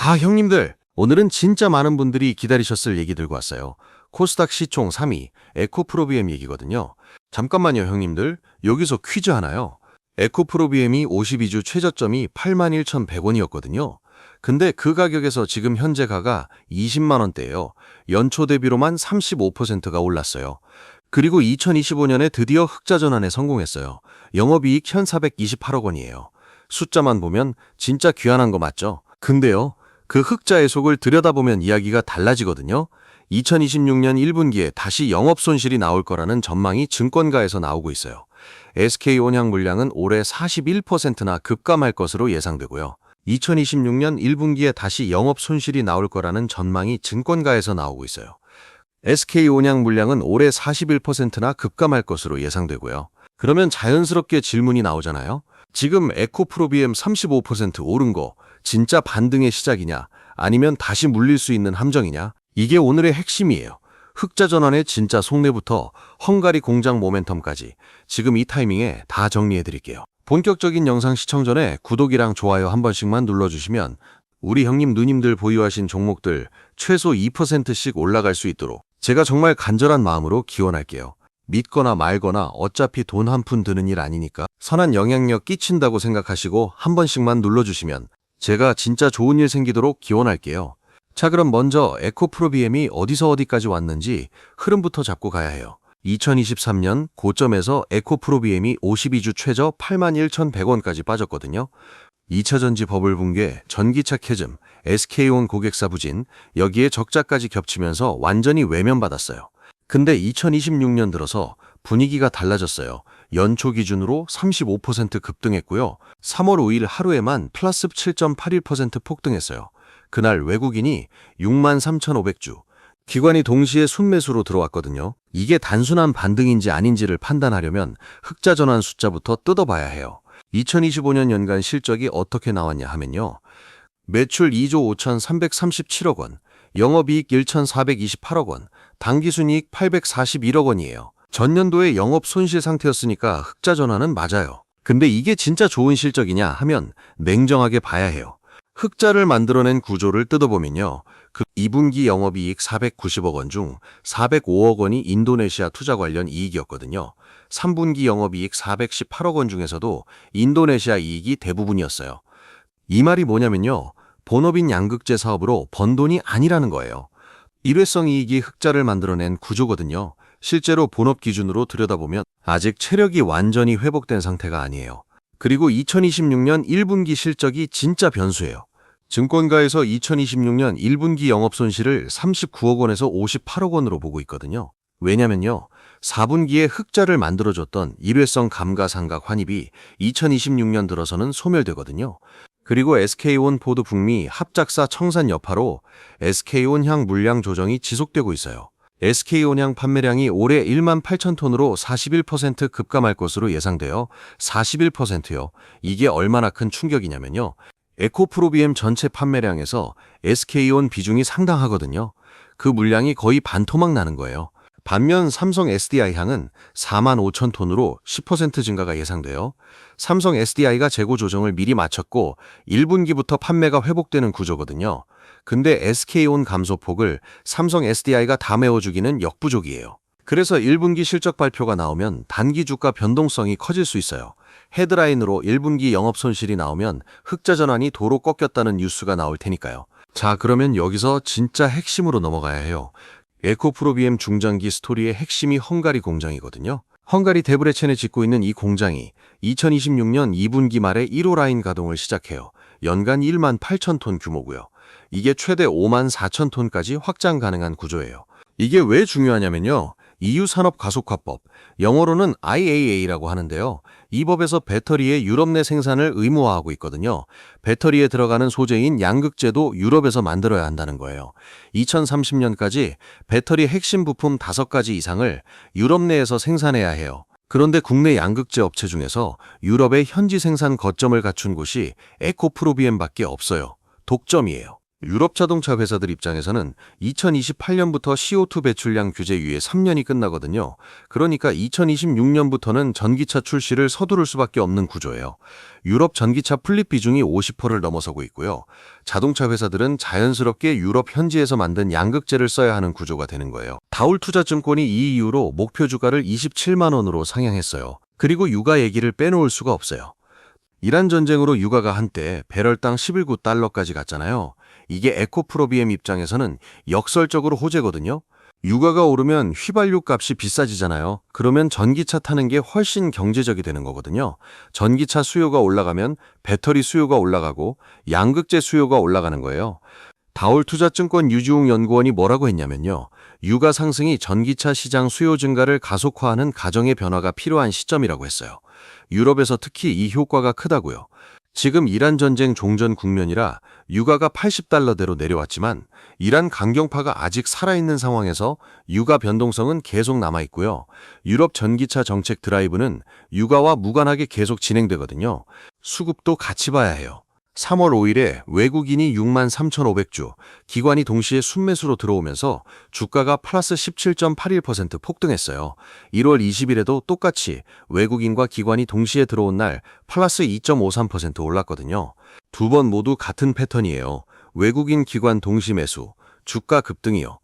형님들, 오늘은 진짜 많은 분들이 기다리셨을 얘기 들고 왔어요. 코스닥 시총 3위, 에코프로비엠 얘기거든요. 잠깐만요, 형님들. 여기서 퀴즈 하나요. 에코프로비엠이 52주 최저점이 81,100원이었거든요. 근데 그 가격에서 지금 현재 가가 20만 원대예요. 연초 대비로만 35%가 올랐어요. 그리고 2025년에 드디어 흑자 전환에 성공했어요. 영업이익 1,428억 원이에요. 숫자만 보면 진짜 귀환한 거 맞죠? 근데요, 그 흑자의 속을 들여다보면 이야기가 달라지거든요. 2026년 1분기에 다시 영업 손실이 나올 거라는 전망이 증권가에서 나오고 있어요. SK온양 물량은 올해 41%나 급감할 것으로 예상되고요. 2026년 1분기에 다시 영업 손실이 나올 거라는 전망이 증권가에서 나오고 있어요. SK온양 물량은 올해 41%나 급감할 것으로 예상되고요. 그러면 자연스럽게 질문이 나오잖아요. 지금 에코프로비엠 35% 오른 거 진짜 반등의 시작이냐, 아니면 다시 물릴 수 있는 함정이냐? 이게 오늘의 핵심이에요. 흑자 전환의 진짜 속내부터 헝가리 공장 모멘텀까지 지금 이 타이밍에 다 정리해 드릴게요. 본격적인 영상 시청 전에 구독이랑 좋아요 한 번씩만 눌러주시면 우리 형님 누님들 보유하신 종목들 최소 2%씩 올라갈 수 있도록 제가 정말 간절한 마음으로 기원할게요. 믿거나 말거나 어차피 돈 한 푼 드는 일 아니니까 선한 영향력 끼친다고 생각하시고 한 번씩만 눌러주시면 제가 진짜 좋은 일 생기도록 기원할게요. 자, 그럼 먼저 에코프로비엠이 어디서 어디까지 왔는지 흐름부터 잡고 가야 해요. 2023년 고점에서 에코프로비엠이 52주 최저 81,100원까지 빠졌거든요. 2차전지 버블 붕괴, 전기차 캐즘, SK온 고객사 부진, 여기에 적자까지 겹치면서 완전히 외면받았어요. 근데 2026년 들어서 분위기가 달라졌어요. 연초 기준으로 35% 급등했고요. 3월 5일 하루에만 플러스 7.81% 폭등했어요. 그날 외국인이 63,500주, 기관이 동시에 순매수로 들어왔거든요. 이게 단순한 반등인지 아닌지를 판단하려면 흑자 전환 숫자부터 뜯어봐야 해요. 2025년 연간 실적이 어떻게 나왔냐 하면요. 매출 2조 5,337억 원, 영업이익 1,428억 원, 당기순이익 841억 원이에요. 전년도에 영업 손실 상태였으니까 흑자 전환은 맞아요. 근데 이게 진짜 좋은 실적이냐 하면 냉정하게 봐야 해요. 흑자를 만들어낸 구조를 뜯어보면요. 그 2분기 영업이익 490억 원 중 405억 원이 인도네시아 투자 관련 이익이었거든요. 3분기 영업이익 418억 원 중에서도 인도네시아 이익이 대부분이었어요. 이 말이 뭐냐면요. 본업인 양극재 사업으로 번 돈이 아니라는 거예요. 일회성 이익이 흑자를 만들어낸 구조거든요. 실제로 본업 기준으로 들여다보면 아직 체력이 완전히 회복된 상태가 아니에요. 그리고 2026년 1분기 실적이 진짜 변수예요. 증권가에서 2026년 1분기 영업 손실을 39억 원에서 58억 원으로 보고 있거든요. 왜냐면요. 4분기에 흑자를 만들어줬던 일회성 감가상각 환입이 2026년 들어서는 소멸되거든요. 그리고 SK온 포드 북미 합작사 청산 여파로 SK온향 물량 조정이 지속되고 있어요. SK온향 판매량이 올해 18,000톤으로 41% 급감할 것으로 예상되어 41%요. 이게 얼마나 큰 충격이냐면요. 에코프로비엠 전체 판매량에서 SK온 비중이 상당하거든요. 그 물량이 거의 반토막 나는 거예요. 반면 삼성 SDI향은 45,000톤으로 10% 증가가 예상돼요. 삼성 SDI가 재고 조정을 미리 마쳤고 1분기부터 판매가 회복되는 구조거든요. 근데 SK온 감소폭을 삼성 SDI가 다 메워주기는 역부족이에요. 그래서 1분기 실적 발표가 나오면 단기 주가 변동성이 커질 수 있어요. 헤드라인으로 1분기 영업 손실이 나오면 흑자 전환이 도로 꺾였다는 뉴스가 나올 테니까요. 자, 그러면 여기서 진짜 핵심으로 넘어가야 해요. 에코프로비엠 중장기 스토리의 핵심이 헝가리 공장이거든요. 헝가리 데브레첸에 짓고 있는 이 공장이 2026년 2분기 말에 1호 라인 가동을 시작해요. 연간 18,000톤 규모고요. 이게 최대 54,000톤까지 확장 가능한 구조예요. 이게 왜 중요하냐면요. EU 산업가속화법, 영어로는 IAA라고 하는데요. 이 법에서 배터리의 유럽 내 생산을 의무화하고 있거든요. 배터리에 들어가는 소재인 양극재도 유럽에서 만들어야 한다는 거예요. 2030년까지 배터리 핵심 부품 5가지 이상을 유럽 내에서 생산해야 해요. 그런데 국내 양극재 업체 중에서 유럽의 현지 생산 거점을 갖춘 곳이 에코프로비엠밖에 없어요. 독점이에요. 유럽 자동차 회사들 입장에서는 2028년부터 CO2 배출량 규제 유예 3년이 끝나거든요. 그러니까 2026년부터는 전기차 출시를 서두를 수밖에 없는 구조예요. 유럽 전기차 플릿 비중이 50%를 넘어서고 있고요. 자동차 회사들은 자연스럽게 유럽 현지에서 만든 양극재를 써야 하는 구조가 되는 거예요. 다울투자증권이 이 이후로 목표 주가를 27만 원으로 상향했어요. 그리고 유가 얘기를 빼놓을 수가 없어요. 이란 전쟁으로 유가가 한때 배럴당 11.9달러까지 갔잖아요. 이게 에코프로비엠 입장에서는 역설적으로 호재거든요. 유가가 오르면 휘발유 값이 비싸지잖아요. 그러면 전기차 타는 게 훨씬 경제적이 되는 거거든요. 전기차 수요가 올라가면 배터리 수요가 올라가고 양극재 수요가 올라가는 거예요. 다올투자증권 유지웅 연구원이 뭐라고 했냐면요. 유가 상승이 전기차 시장 수요 증가를 가속화하는 가정의 변화가 필요한 시점이라고 했어요. 유럽에서 특히 이 효과가 크다고요. 지금 이란 전쟁 종전 국면이라 유가가 80달러대로 내려왔지만 이란 강경파가 아직 살아있는 상황에서 유가 변동성은 계속 남아있고요. 유럽 전기차 정책 드라이브는 유가와 무관하게 계속 진행되거든요. 수급도 같이 봐야 해요. 3월 5일에 외국인이 63,500주, 기관이 동시에 순매수로 들어오면서 주가가 플러스 17.81% 폭등했어요. 1월 20일에도 똑같이 외국인과 기관이 동시에 들어온 날 플러스 2.53% 올랐거든요. 두 번 모두 같은 패턴이에요. 외국인 기관 동시 매수, 주가 급등이요.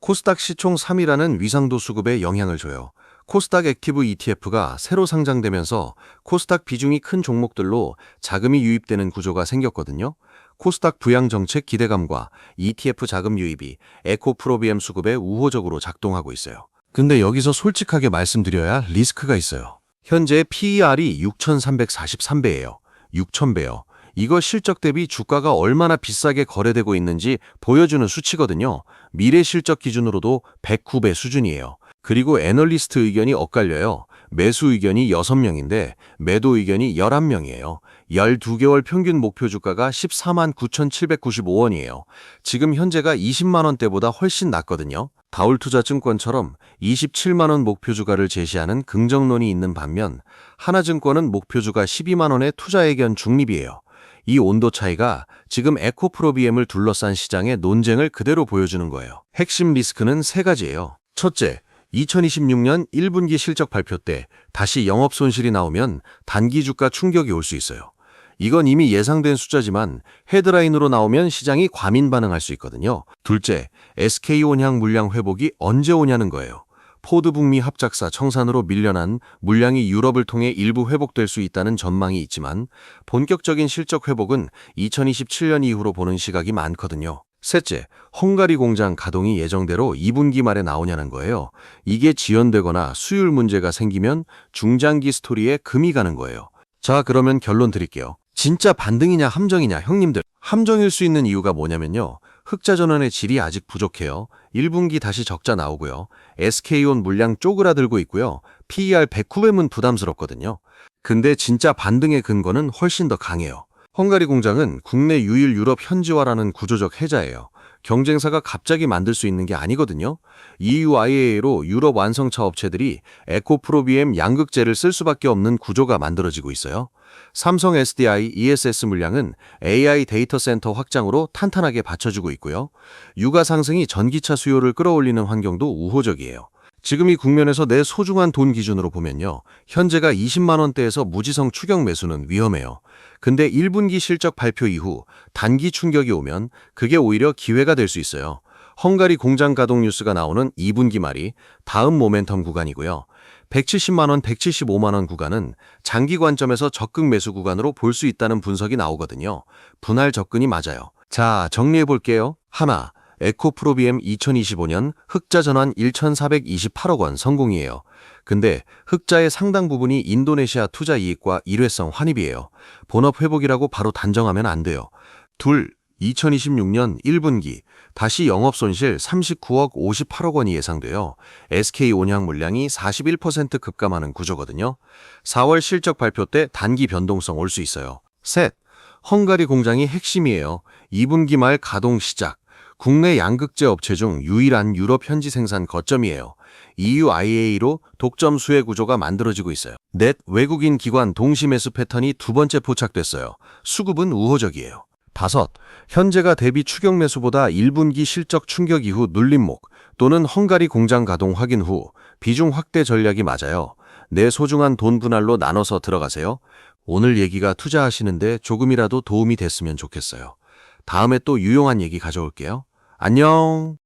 코스닥 시총 3위라는 위상도 수급에 영향을 줘요. 코스닥 액티브 ETF가 새로 상장되면서 코스닥 비중이 큰 종목들로 자금이 유입되는 구조가 생겼거든요. 코스닥 부양 정책 기대감과 ETF 자금 유입이 에코프로비엠 수급에 우호적으로 작동하고 있어요. 근데 여기서 솔직하게 말씀드려야 리스크가 있어요. 현재 PER이 6,343배예요. 6,000배요. 이거 실적 대비 주가가 얼마나 비싸게 거래되고 있는지 보여주는 수치거든요. 미래 실적 기준으로도 109배 수준이에요. 그리고 애널리스트 의견이 엇갈려요. 매수 의견이 6명인데 매도 의견이 11명이에요. 12개월 평균 목표 주가가 14만 9,795원이에요. 지금 현재가 20만 원대보다 훨씬 낮거든요. 다울투자증권처럼 27만 원 목표 주가를 제시하는 긍정론이 있는 반면 하나증권은 목표 주가 12만 원의 투자 의견 중립이에요. 이 온도 차이가 지금 에코프로비엠을 둘러싼 시장의 논쟁을 그대로 보여주는 거예요. 핵심 리스크는 세 가지예요. 첫째, 2026년 1분기 실적 발표 때 다시 영업 손실이 나오면 단기 주가 충격이 올 수 있어요. 이건 이미 예상된 숫자지만 헤드라인으로 나오면 시장이 과민 반응할 수 있거든요. 둘째, SK온향 물량 회복이 언제 오냐는 거예요. 포드 북미 합작사 청산으로 밀려난 물량이 유럽을 통해 일부 회복될 수 있다는 전망이 있지만 본격적인 실적 회복은 2027년 이후로 보는 시각이 많거든요. 셋째, 헝가리 공장 가동이 예정대로 2분기 말에 나오냐는 거예요. 이게 지연되거나 수율 문제가 생기면 중장기 스토리에 금이 가는 거예요. 자, 그러면 결론 드릴게요. 진짜 반등이냐 함정이냐 형님들. 함정일 수 있는 이유가 뭐냐면요. 흑자 전환의 질이 아직 부족해요. 1분기 다시 적자 나오고요. SK온 물량 쪼그라들고 있고요. PER 109배는 부담스럽거든요. 근데 진짜 반등의 근거는 훨씬 더 강해요. 헝가리 공장은 국내 유일 유럽 현지화라는 구조적 해자예요. 경쟁사가 갑자기 만들 수 있는 게 아니거든요. EU IAA로 유럽 완성차 업체들이 에코프로비엠 양극재를 쓸 수밖에 없는 구조가 만들어지고 있어요. 삼성 SDI ESS 물량은 AI 데이터 센터 확장으로 탄탄하게 받쳐주고 있고요. 유가 상승이 전기차 수요를 끌어올리는 환경도 우호적이에요. 지금 이 국면에서 내 소중한 돈 기준으로 보면요. 현재가 20만 원대에서 무지성 추격 매수는 위험해요. 근데 1분기 실적 발표 이후 단기 충격이 오면 그게 오히려 기회가 될 수 있어요. 헝가리 공장 가동 뉴스가 나오는 2분기 말이 다음 모멘텀 구간이고요. 170만 원, 175만 원 구간은 장기 관점에서 적극 매수 구간으로 볼 수 있다는 분석이 나오거든요. 분할 접근이 맞아요. 자, 정리해 볼게요. 하나, 에코프로비엠 2025년 흑자 전환 1,428억 원 성공이에요. 근데 흑자의 상당 부분이 인도네시아 투자 이익과 일회성 환입이에요. 본업 회복이라고 바로 단정하면 안 돼요. 둘, 2026년 1분기 다시 영업손실 39억 58억 원이 예상돼요. SK온향 물량이 41% 급감하는 구조거든요. 4월 실적 발표 때 단기 변동성 올 수 있어요. 셋, 헝가리 공장이 핵심이에요. 2분기 말 가동 시작. 국내 양극재 업체 중 유일한 유럽 현지 생산 거점이에요. EU IAA로 독점 수혜 구조가 만들어지고 있어요. 넷, 외국인 기관 동시 매수 패턴이 두 번째 포착됐어요. 수급은 우호적이에요. 5. 현재가 대비 추격 매수보다 1분기 실적 충격 이후 눌림목 또는 헝가리 공장 가동 확인 후 비중 확대 전략이 맞아요. 내 소중한 돈 분할로 나눠서 들어가세요. 오늘 얘기가 투자하시는데 조금이라도 도움이 됐으면 좋겠어요. 다음에 또 유용한 얘기 가져올게요. 안녕!